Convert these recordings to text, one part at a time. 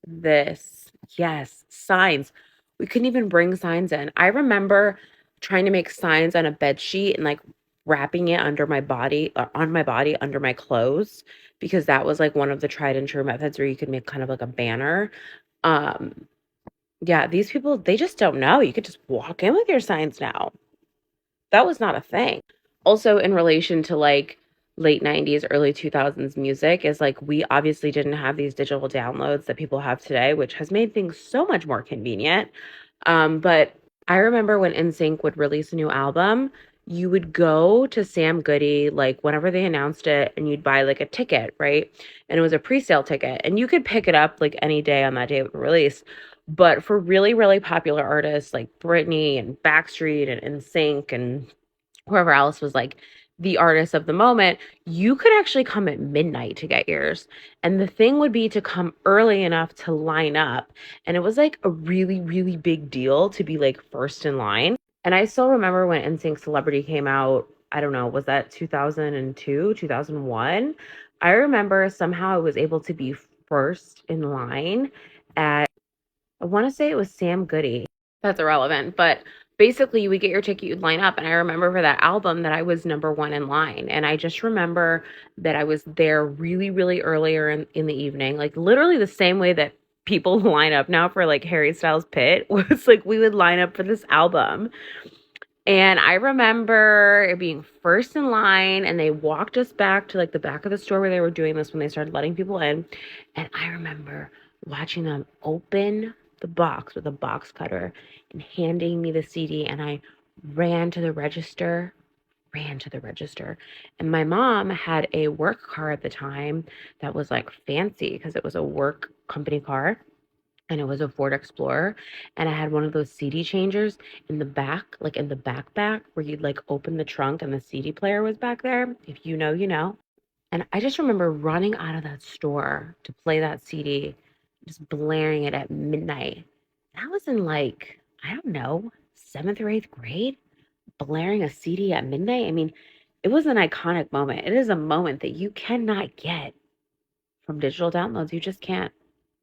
this. Yes, signs. We couldn't even bring signs in. I remember trying to make signs on a bed sheet and like wrapping it under my body, on my body under my clothes, because that was like one of the tried and true methods where you could make kind of like a banner. Um, yeah, these people, they just don't know. You could just walk in with your signs now. That was not a thing. Also, in relation to like late 90s, early 2000s music, is like we obviously didn't have these digital downloads that people have today, which has made things so much more convenient. But I remember when NSYNC would release a new album, you would go to Sam Goody like whenever they announced it, and you'd buy like a ticket, right? And it was a pre-sale ticket, and you could pick it up like any day on that day of release. But for really, really popular artists like Britney and Backstreet and NSYNC and whoever else was like the artist of the moment, you could actually come at midnight to get yours. And the thing would be to come early enough to line up. And it was like a really, really big deal to be like first in line. And I still remember when NSYNC Celebrity came out. I don't know, was that 2002, 2001? I remember somehow I was able to be first in line at, I want to say it was Sam Goody. That's irrelevant, but basically you would get your ticket, you'd line up, and I remember for that album that I was number one in line, and I just remember that I was there really, really earlier in the evening, like literally the same way that people line up now for like Harry Styles Pit was like we would line up for this album. And I remember it being first in line, and they walked us back to like the back of the store where they were doing this when they started letting people in. And I remember watching them open the box with a box cutter and handing me the CD. And I ran to the register, ran to the register. And my mom had a work car at the time that was like fancy because it was a work company car and it was a Ford Explorer, and I had one of those CD changers in the back, like in the back where you'd like open the trunk and the CD player was back there. If you know, you know. And I just remember running out of that store to play that CD, just blaring it at midnight. And I was in like, I don't know, seventh or eighth grade, blaring a CD at midnight. I mean, it was an iconic moment. It is a moment that you cannot get from digital downloads. You just can't.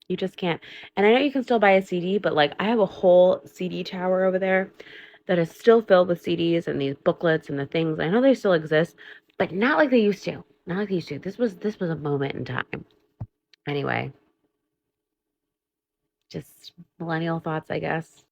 You just can't. And I know you can still buy a CD, but like I have a whole CD tower over there that is still filled with CDs and these booklets and the things. I know they still exist, but not like they used to. Not like they used to. This was a moment in time. Anyway, just millennial thoughts, I guess.